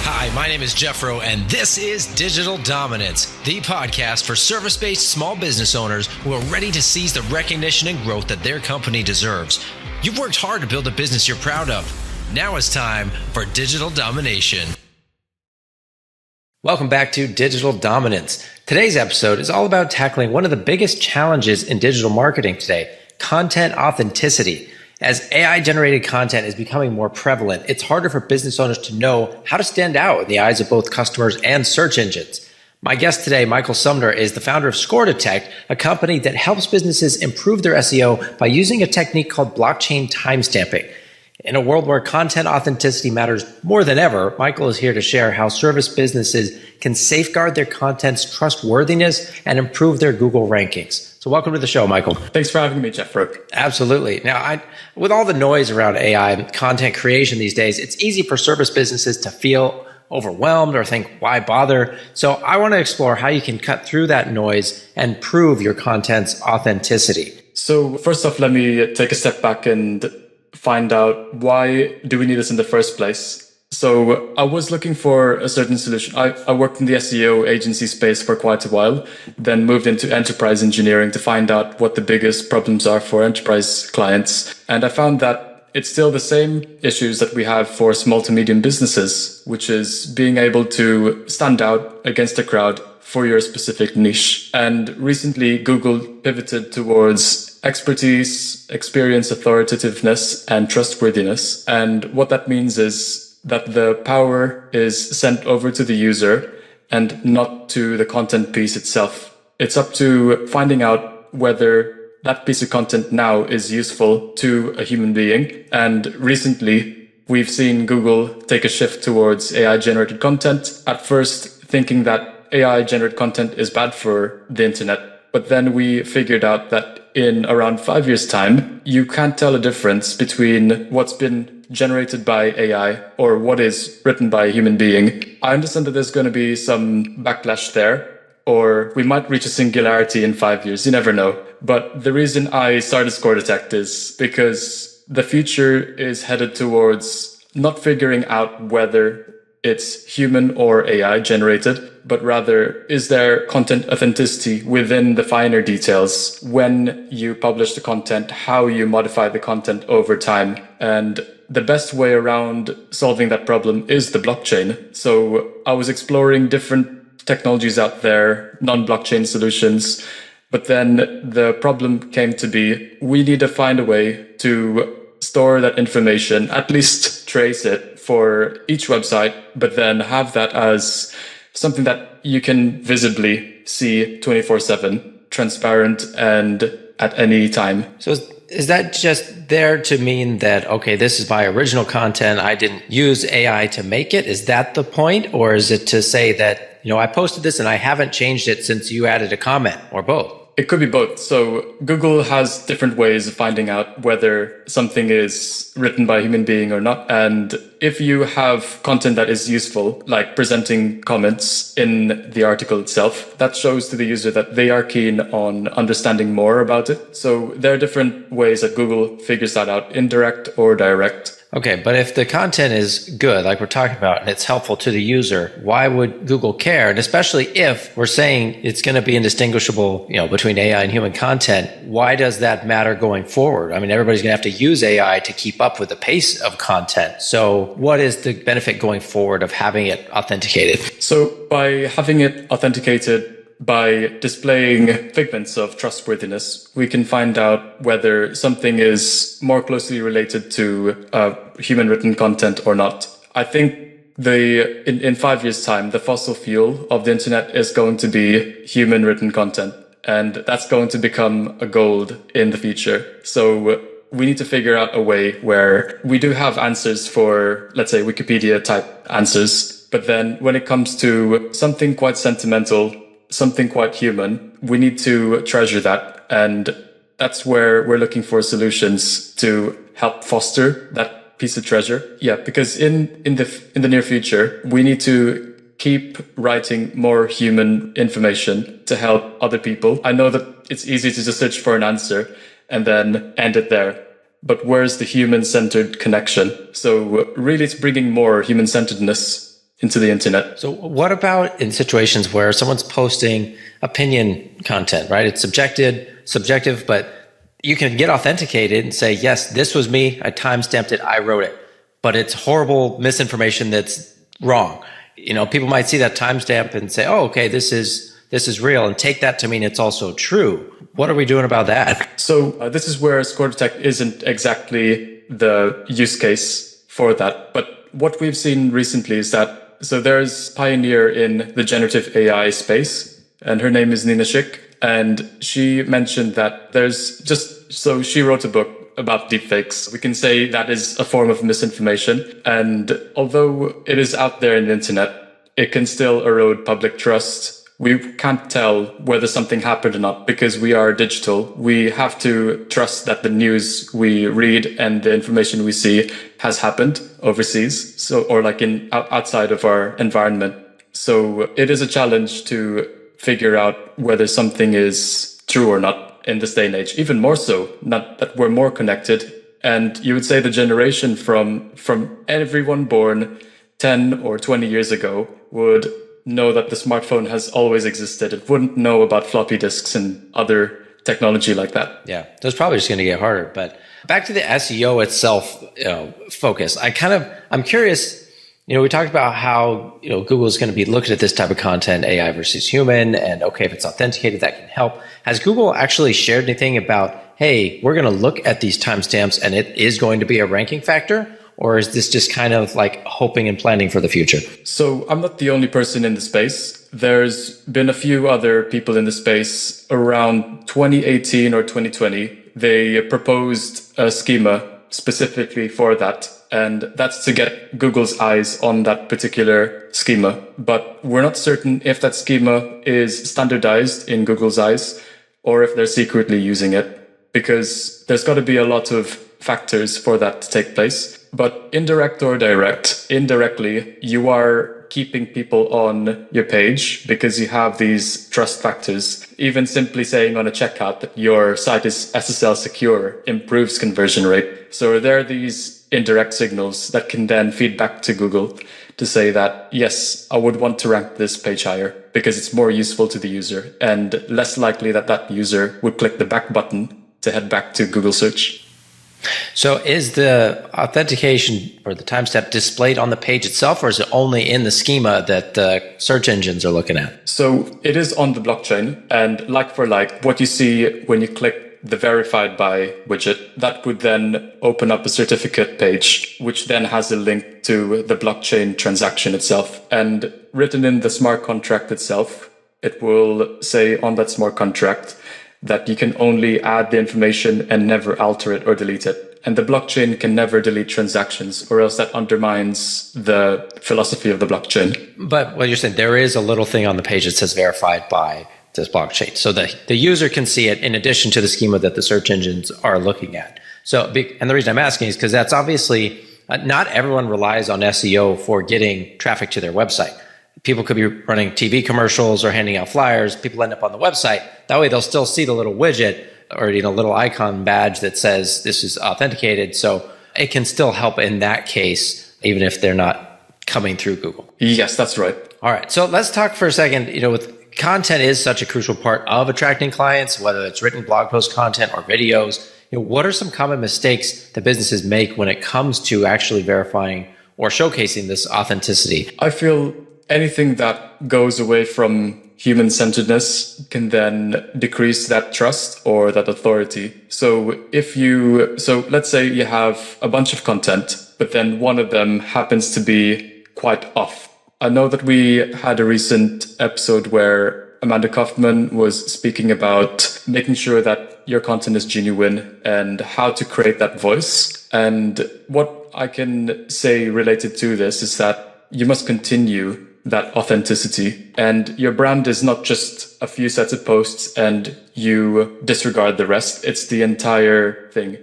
Hi, my name is Jeffro, and this is Digital Dominance, the podcast for service-based small business owners who are ready to seize the recognition and growth that their company deserves. You've worked hard to build a business you're proud of. Now it's time for Digital Domination. Welcome back to Digital Dominance. Today's episode is all about tackling one of the biggest challenges in digital marketing today, content authenticity. As AI-generated content is becoming more prevalent, it's harder for business owners to know how to stand out in the eyes of both customers and search engines. My guest today, Michael Sumner, is the founder of ScoreDetect, a company that helps businesses improve their SEO by using a technique called blockchain timestamping. In a world where content authenticity matters more than ever, Michael is here to share how service businesses can safeguard their content's trustworthiness and improve their Google rankings. So welcome to the show, Michael. Thanks for having me, Jeffro. Absolutely. Now, with all the noise around AI and content creation these days, it's easy for service businesses to feel overwhelmed or think, why bother? So I want to explore how you can cut through that noise and prove your content's authenticity. So first off, let me take a step back and find out, why do we need this in the first place? So I was looking for a certain solution. I worked in the SEO agency space for quite a while, then moved into enterprise engineering to find out what the biggest problems are for enterprise clients. And I found that it's still the same issues that we have for small to medium businesses, which is being able to stand out against the crowd for your specific niche. And recently, Google pivoted towards expertise, experience, authoritativeness, and trustworthiness. And what that means is that the power is sent over to the user and not to the content piece itself. It's up to finding out whether that piece of content now is useful to a human being. And recently, we've seen Google take a shift towards AI-generated content, at first thinking that AI-generated content is bad for the internet. But then we figured out that in around 5 years' time, you can't tell a difference between what's been generated by AI or what is written by a human being. I understand that there's going to be some backlash there, or we might reach a singularity in 5 years. You never know. But the reason I started ScoreDetect is because the future is headed towards not figuring out whether it's human or AI generated, but rather, is there content authenticity within the finer details when you publish the content, how you modify the content over time. And the best way around solving that problem is the blockchain. So I was exploring different technologies out there, non-blockchain solutions, but then the problem came to be, we need to find a way to store that information, at least trace it for each website, but then have that as something that you can visibly see 24/7, transparent and at any time. So is that just there to mean that, okay, this is my original content, I didn't use AI to make it? Is that the point? Or is it to say that, I posted this and I haven't changed it since you added a comment, or both? It could be both. So Google has different ways of finding out whether something is written by a human being or not. And if you have content that is useful, like presenting comments in the article itself, that shows to the user that they are keen on understanding more about it. So there are different ways that Google figures that out, indirect or direct. Okay, but if the content is good, like we're talking about, and it's helpful to the user, why would Google care? And especially if we're saying it's going to be indistinguishable, between AI and human content, why does that matter going forward? I mean, everybody's going to have to use AI to keep up with the pace of content. So what is the benefit going forward of having it authenticated? So by having it authenticated, by displaying figments of trustworthiness, we can find out whether something is more closely related to human written content or not. I think in 5 years' time, the fossil fuel of the internet is going to be human written content. And that's going to become a gold in the future. So we need to figure out a way where we do have answers for, let's say, Wikipedia type answers. But then when it comes to something quite sentimental, something quite human, we need to treasure that. And that's where we're looking for solutions to help foster that piece of treasure. Yeah, because in the near future, we need to keep writing more human information to help other people. I know that it's easy to just search for an answer and then end it there. But where's the human-centered connection? So really it's bringing more human-centeredness into the internet. So what about in situations where someone's posting opinion content, right? It's subjective, but you can get authenticated and say, yes, this was me. I timestamped it. I wrote it, but it's horrible misinformation that's wrong. People might see that timestamp and say, oh, okay, this is real, and take that to mean it's also true. What are we doing about that? So this is where ScoreDetect isn't exactly the use case for that. But what we've seen recently is that, so there's a pioneer in the generative AI space, and her name is Nina Schick. And she mentioned that so she wrote a book about deepfakes. We can say that is a form of misinformation. And although it is out there in the internet, it can still erode public trust. We can't tell whether something happened or not because we are digital. We have to trust that the news we read and the information we see has happened overseas. Or like outside of our environment. So it is a challenge to figure out whether something is true or not in this day and age. Even more so, not that we're more connected. And you would say the generation from everyone born 10 or 20 years ago would know that the smartphone has always existed. It wouldn't know about floppy disks and other technology like that. Yeah, that's probably just going to get harder. But back to the SEO itself, focus. I'm curious. We talked about how Google is going to be looking at this type of content, AI versus human, and okay, if it's authenticated, that can help. Has Google actually shared anything about, hey, we're going to look at these timestamps and it is going to be a ranking factor? Or is this just kind of like hoping and planning for the future? So I'm not the only person in the space. There's been a few other people in the space around 2018 or 2020. They proposed a schema specifically for that. And that's to get Google's eyes on that particular schema. But we're not certain if that schema is standardized in Google's eyes or if they're secretly using it, because there's got to be a lot of factors for that to take place. But indirect or direct, indirectly, you are keeping people on your page because you have these trust factors. Even simply saying on a checkout that your site is SSL secure improves conversion rate. So there are these indirect signals that can then feed back to Google to say that, yes, I would want to rank this page higher because it's more useful to the user and less likely that that user would click the back button to head back to Google search. So is the authentication or the timestamp displayed on the page itself, or is it only in the schema that the search engines are looking at? So it is on the blockchain, and like for like, what you see when you click the verified by widget, that would then open up a certificate page, which then has a link to the blockchain transaction itself. And written in the smart contract itself, it will say on that smart contract that you can only add the information and never alter it or delete it. And the blockchain can never delete transactions, or else that undermines the philosophy of the blockchain. But what you're saying, there is a little thing on the page that says verified by this blockchain, so that the user can see it in addition to the schema that the search engines are looking at. So, and the reason I'm asking is because that's obviously not everyone relies on SEO for getting traffic to their website. People could be running TV commercials or handing out flyers. People end up on the website. That way they'll still see the little widget or little icon badge that says this is authenticated. So it can still help in that case, even if they're not coming through Google. Yes, that's right. All right. So let's talk for a second, with content is such a crucial part of attracting clients, whether it's written blog post content or videos. What are some common mistakes that businesses make when it comes to actually verifying or showcasing this authenticity? I feel anything that goes away from human-centeredness can then decrease that trust or that authority. So let's say you have a bunch of content, but then one of them happens to be quite off. I know that we had a recent episode where Amanda Kaufman was speaking about making sure that your content is genuine and how to create that voice. And what I can say related to this is that you must continue that authenticity, and your brand is not just a few sets of posts and you disregard the rest. It's the entire thing.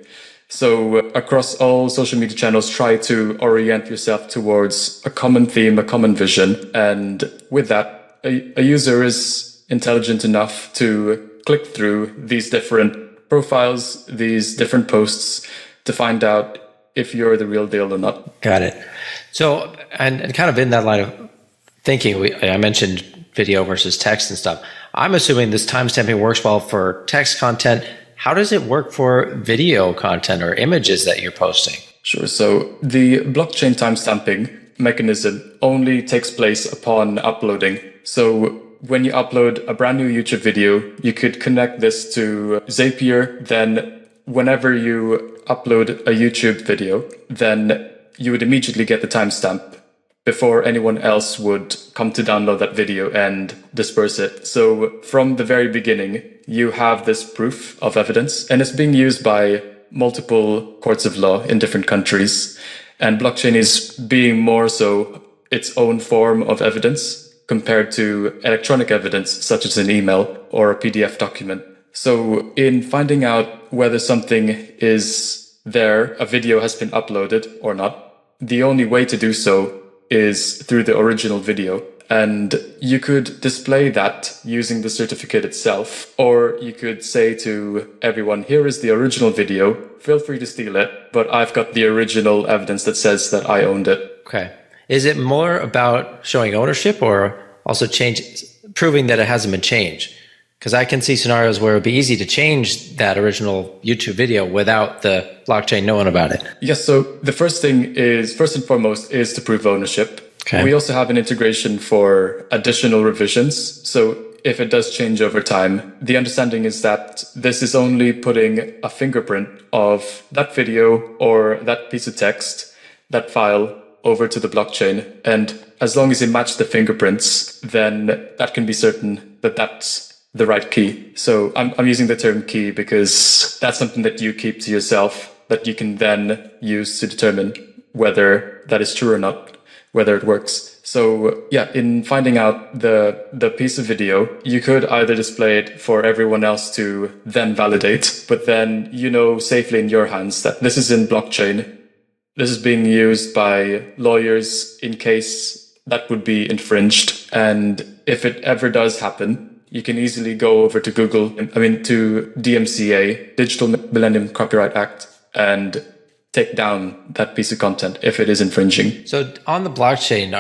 So across all social media channels, try to orient yourself towards a common theme, a common vision. And with that, a user is intelligent enough to click through these different profiles, these different posts to find out if you're the real deal or not. Got it. So, and kind of in that line of thinking, I mentioned video versus text and stuff. I'm assuming this timestamping works well for text content. How does it work for video content or images that you're posting? Sure. So the blockchain timestamping mechanism only takes place upon uploading. So when you upload a brand new YouTube video, you could connect this to Zapier. Then whenever you upload a YouTube video, then you would immediately get the timestamp before anyone else would come to download that video and disperse it. So from the very beginning, you have this proof of evidence, and it's being used by multiple courts of law in different countries. And blockchain is being more so its own form of evidence compared to electronic evidence, such as an email or a PDF document. So in finding out whether something is there, a video has been uploaded or not, the only way to do so is through the original video. And you could display that using the certificate itself, or you could say to everyone, here is the original video, feel free to steal it, but I've got the original evidence that says that I owned it. Okay. Is it more about showing ownership or also proving that it hasn't been changed? Because I can see scenarios where it would be easy to change that original YouTube video without the blockchain knowing about it. Yes, so the first and foremost, is to prove ownership. Okay. We also have an integration for additional revisions. So if it does change over time, the understanding is that this is only putting a fingerprint of that video or that piece of text, that file, over to the blockchain. And as long as it matches the fingerprints, then that can be certain that that's the right key. So I'm using the term key because that's something that you keep to yourself that you can then use to determine whether that is true or not, whether it works. So yeah, in finding out the piece of video, you could either display it for everyone else to then validate, but then you know safely in your hands that this is in blockchain. This is being used by lawyers in case that would be infringed. And if it ever does happen, you can easily go over to to DMCA, Digital Millennium Copyright Act, and take down that piece of content if it is infringing. So on the blockchain,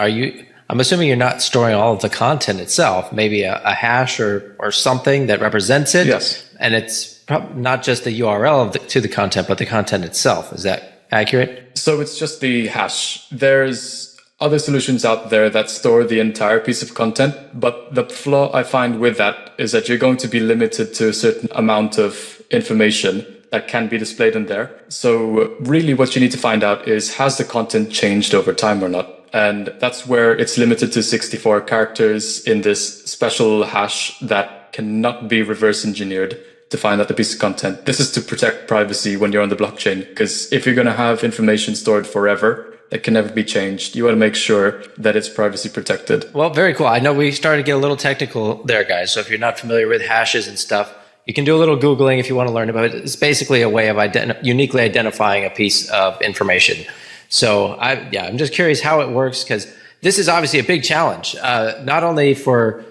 I'm assuming you're not storing all of the content itself, maybe a hash or something that represents it. Yes. And it's not just the URL to the content, but the content itself. Is that accurate? So it's just the hash. There's other solutions out there that store the entire piece of content, but the flaw I find with that is that you're going to be limited to a certain amount of information that can be displayed in there. So really what you need to find out is, has the content changed over time or not? And that's where it's limited to 64 characters in this special hash that cannot be reverse engineered to find out the piece of content. This is to protect privacy when you're on the blockchain, because if you're going to have information stored forever, it can never be changed. You want to make sure that it's privacy protected. Well, very cool. I know we started to get a little technical there, guys. So if you're not familiar with hashes and stuff, you can do a little Googling if you want to learn about it. It's basically a way of uniquely identifying a piece of information. So I'm just curious how it works, because this is obviously a big challenge, not only for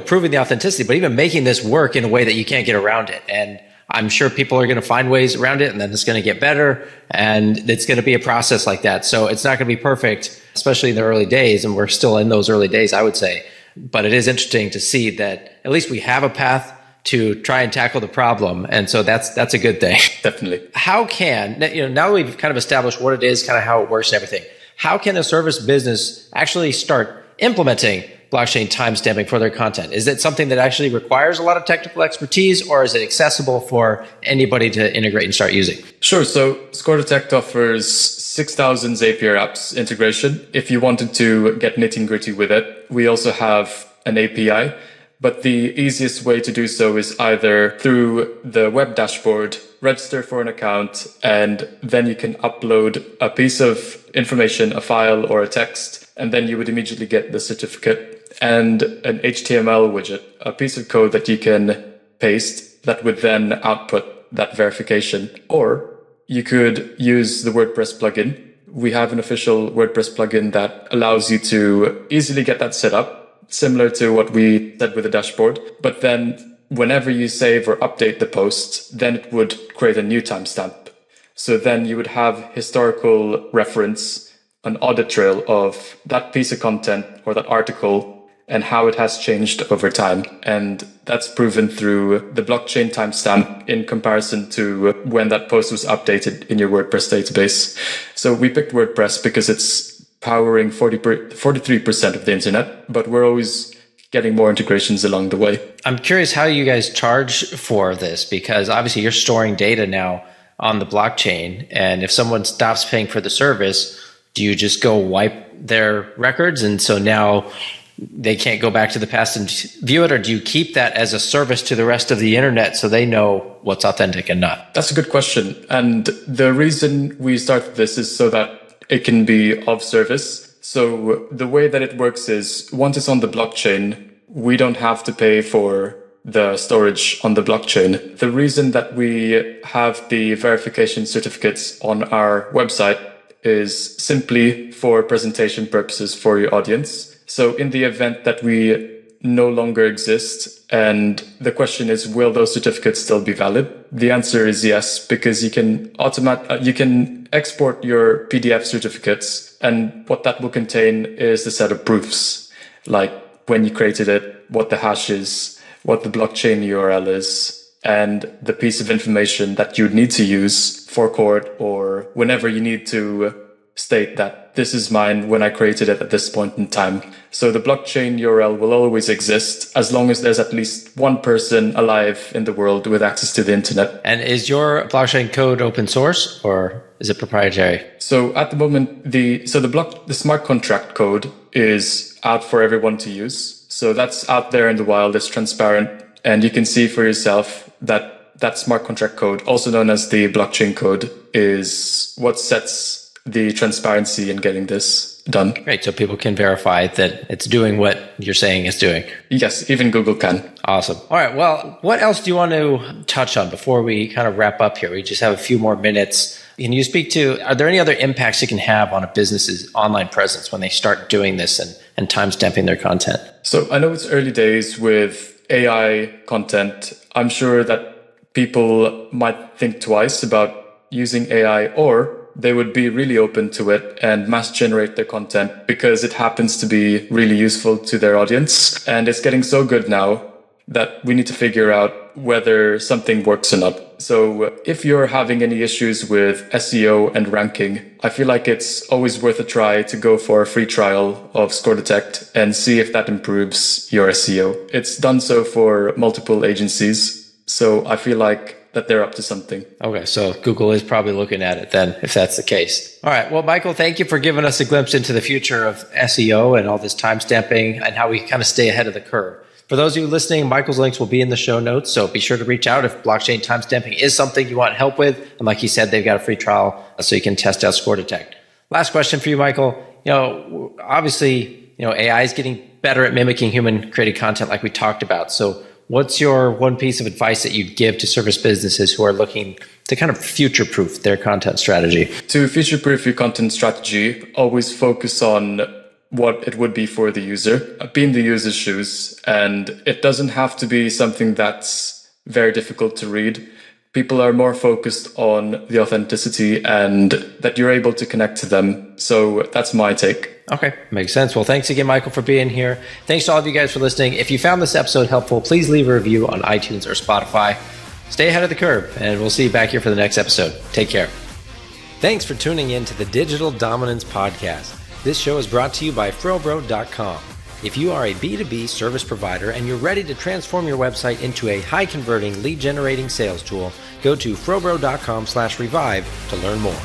proving the authenticity, but even making this work in a way that you can't get around it. And I'm sure people are going to find ways around it, and then it's going to get better, and it's going to be a process like that. So it's not going to be perfect, especially in the early days, and we're still in those early days, I would say. But it is interesting to see that at least we have a path to try and tackle the problem, and so that's a good thing. Definitely. How can, now that we've kind of established what it is, kind of how it works and everything, how can a service business actually start implementing blockchain timestamping for their content? Is it something that actually requires a lot of technical expertise, or is it accessible for anybody to integrate and start using? Sure. So ScoreDetect offers 6,000 Zapier apps integration. If you wanted to get nitty gritty with it, we also have an API, but the easiest way to do so is either through the web dashboard, register for an account, and then you can upload a piece of information, a file or a text, and then you would immediately get the certificate and an HTML widget, a piece of code that you can paste that would then output that verification. Or you could use the WordPress plugin. We have an official WordPress plugin that allows you to easily get that set up, similar to what we said with the dashboard. But then whenever you save or update the post, then it would create a new timestamp. So then you would have historical reference an audit trail of that piece of content or that article and how it has changed over time. And that's proven through the blockchain timestamp in comparison to when that post was updated in your WordPress database. So we picked WordPress because it's powering 43% of the internet, but we're always getting more integrations along the way. I'm curious how you guys charge for this, because obviously you're storing data now on the blockchain. And if someone stops paying for the service, do you just go wipe their records? And so now they can't go back to the past and view it? Or do you keep that as a service to the rest of the internet so they know what's authentic and not? That's a good question. And the reason we started this is so that it can be of service. So the way that it works is once it's on the blockchain, we don't have to pay for the storage on the blockchain. The reason that we have the verification certificates on our website is simply for presentation purposes for your audience. So in the event that we no longer exist, and the question is, will those certificates still be valid? The answer is yes, because you can export your PDF certificates, and what that will contain is a set of proofs, like when you created it, what the hash is, what the blockchain URL is, and the piece of information that you'd need to use for court or whenever you need to state that this is mine when I created it at this point in time. So the blockchain URL will always exist as long as there's at least one person alive in the world with access to the internet. And is your blockchain code open source or is it proprietary? So at the moment, the smart contract code is out for everyone to use. So that's out there in the wild, it's transparent, and you can see for yourself that that smart contract code, also known as the blockchain code, is what sets the transparency in getting this done. Great. So people can verify that it's doing what you're saying it's doing. Yes, even Google can. Awesome. All right. Well, what else do you want to touch on before we kind of wrap up here? We just have a few more minutes. Can you speak to, are there any other impacts it can have on a business's online presence when they start doing this and timestamping their content? So I know it's early days with AI content. I'm sure that people might think twice about using AI, or they would be really open to it and mass generate their content because it happens to be really useful to their audience. And it's getting so good now that we need to figure out whether something works or not. So if you're having any issues with SEO and ranking, I feel like it's always worth a try to go for a free trial of ScoreDetect and see if that improves your SEO. It's done so for multiple agencies, so I feel like that they're up to something. Okay, so Google is probably looking at it then, if that's the case. All right, well, Michael, thank you for giving us a glimpse into the future of SEO and all this timestamping and how we kind of stay ahead of the curve. For those of you listening, Michael's links will be in the show notes, so be sure to reach out if blockchain timestamping is something you want help with. And like he said, they've got a free trial so you can test out ScoreDetect. Last question for you, Michael. Obviously, AI is getting better at mimicking human created content like we talked about. So what's your one piece of advice that you'd give to service businesses who are looking to kind of future-proof their content strategy? To future-proof your content strategy, always focus on what it would be for the user, be in the user's shoes. And it doesn't have to be something that's very difficult to read. People are more focused on the authenticity and that you're able to connect to them. So that's my take. Okay, makes sense. Well, thanks again, Michael, for being here. Thanks to all of you guys for listening. If you found this episode helpful, please leave a review on iTunes or Spotify. Stay ahead of the curve, and we'll see you back here for the next episode. Take care. Thanks for tuning in to the Digital Dominance Podcast. This show is brought to you by FroBro.com. If you are a B2B service provider and you're ready to transform your website into a high-converting, lead-generating sales tool, go to FroBro.com/revive to learn more.